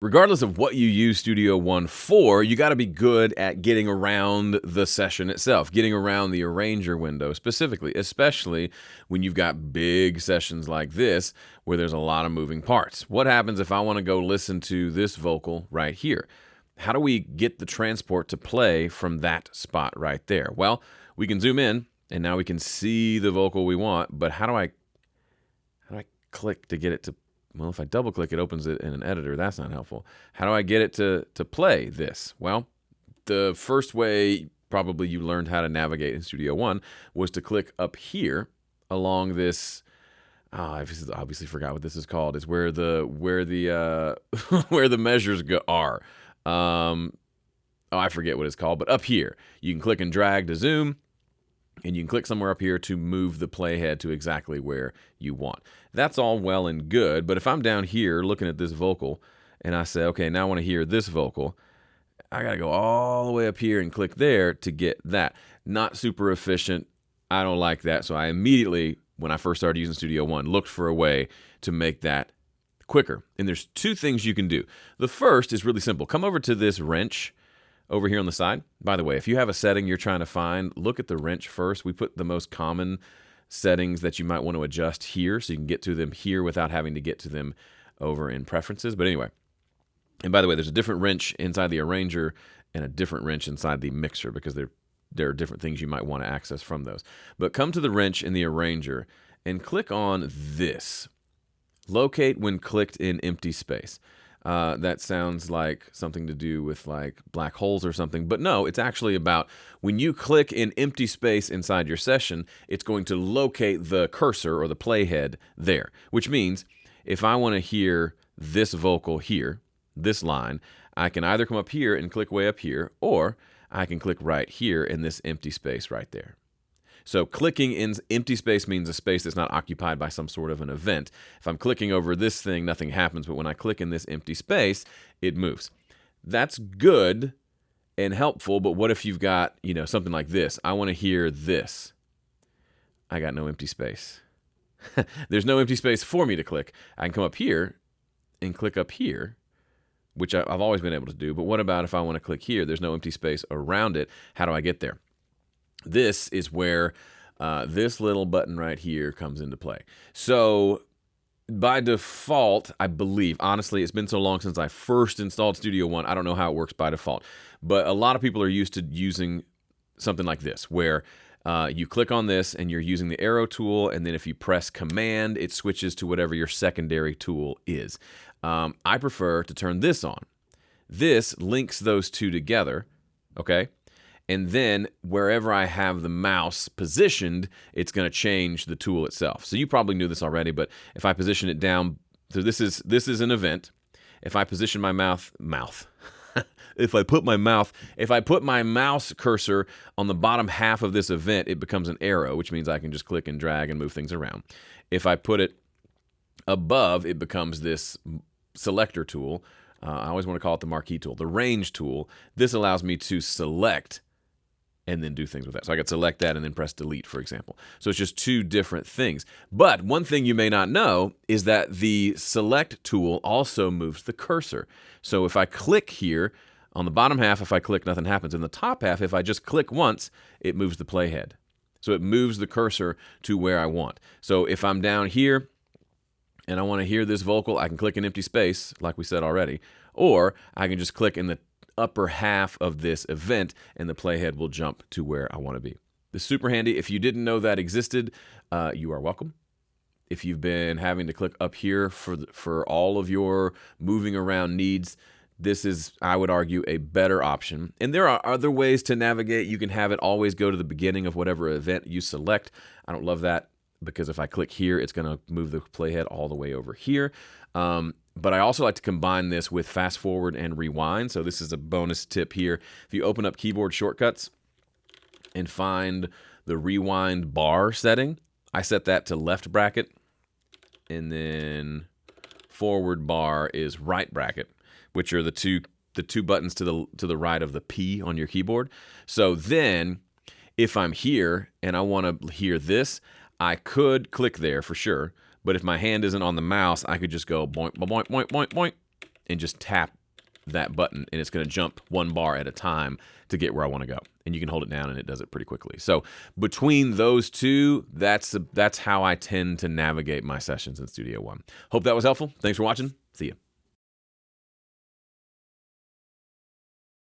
Regardless of what you use Studio One for, you got to be good at getting around the session itself, getting around the arranger window specifically, especially when you've got big sessions like this where there's a lot of moving parts. What happens if I want to go listen to this vocal right here? How do we get the transport to play from that spot right there? Well, we can zoom in and now we can see the vocal we want, but how do I click to get it to? Well, if I double click, it opens it in an editor. That's not helpful. How do I get it to play this? Well, the first way probably you learned how to navigate in Studio One was to click up here along this. I obviously forgot what this is called. It's where the where the measures are. I forget what it's called, but up here you can click and drag to zoom. And you can click somewhere up here to move the playhead to exactly where you want. That's all well and good, but if I'm down here looking at this vocal and I say, okay, now I want to hear this vocal, I got to go all the way up here and click there to get that. Not super efficient. I don't like that. So I immediately, when I first started using Studio One, looked for a way to make that quicker. And there's two things you can do. The first is really simple. Come over to this wrench over here on the side. By the way, if you have a setting you're trying to find, look at the wrench first. We put the most common settings that you might want to adjust here so you can get to them here without having to get to them over in preferences. But anyway, and by the way, there's a different wrench inside the arranger and a different wrench inside the mixer because there are different things you might want to access from those. But come to the wrench in the arranger and click on this. Locate when clicked in empty space. That sounds like something to do with like black holes or something. But no, it's actually about when you click in empty space inside your session, it's going to locate the cursor or the playhead there, which means if I want to hear this vocal here, this line, I can either come up here and click way up here, or I can click right here in this empty space right there. So clicking in empty space means a space that's not occupied by some sort of an event. If I'm clicking over this thing, nothing happens, but when I click in this empty space, it moves. That's good and helpful, but what if you've got, something like this? I want to hear this. I got no empty space. There's no empty space for me to click. I can come up here and click up here, which I've always been able to do, but what about if I want to click here? There's no empty space around it. How do I get there? This is where this little button right here comes into play. So by default, I believe, honestly, it's been so long since I first installed Studio One, I don't know how it works by default. But a lot of people are used to using something like this, where you click on this and you're using the arrow tool, and then if you press Command, it switches to whatever your secondary tool is. I prefer to turn this on. This links those two together, okay? And then wherever I have the mouse positioned, it's going to change the tool itself. So you probably knew this already, but if I position it down, so this is an event. If I position my if I put my mouse cursor on the bottom half of this event, it becomes an arrow, which means I can just click and drag and move things around. If I put it above, it becomes this selector tool. I always want to call it the marquee tool, the range tool. This allows me to select and then do things with that. So I could select that and then press delete, for example. So it's just two different things. But one thing you may not know is that the select tool also moves the cursor. So if I click here, on the bottom half, if I click, nothing happens. In the top half, if I just click once, it moves the playhead. So it moves the cursor to where I want. So if I'm down here and I want to hear this vocal, I can click an empty space, like we said already, or I can just click in the upper half of this event and the playhead will jump to where I want to be. This is super handy. If you didn't know that existed, you are welcome. If you've been having to click up here for all of your moving around needs, this is, I would argue, a better option. And there are other ways to navigate. You can have it always go to the beginning of whatever event you select. I don't love that because if I click here, it's going to move the playhead all the way over here. But I also like to combine this with fast forward and rewind. So this is a bonus tip here. If you open up keyboard shortcuts and find the rewind bar setting, I set that to left bracket, and then forward bar is right bracket, which are the two buttons to the right of the P on your keyboard. So then if I'm here and I want to hear this, I could click there for sure. But if my hand isn't on the mouse, I could just go boink, boink, boink, boink, boink, and just tap that button, and it's going to jump one bar at a time to get where I want to go. And you can hold it down and it does it pretty quickly. So between those two, that's how I tend to navigate my sessions in Studio One. Hope that was helpful. Thanks for watching. See ya.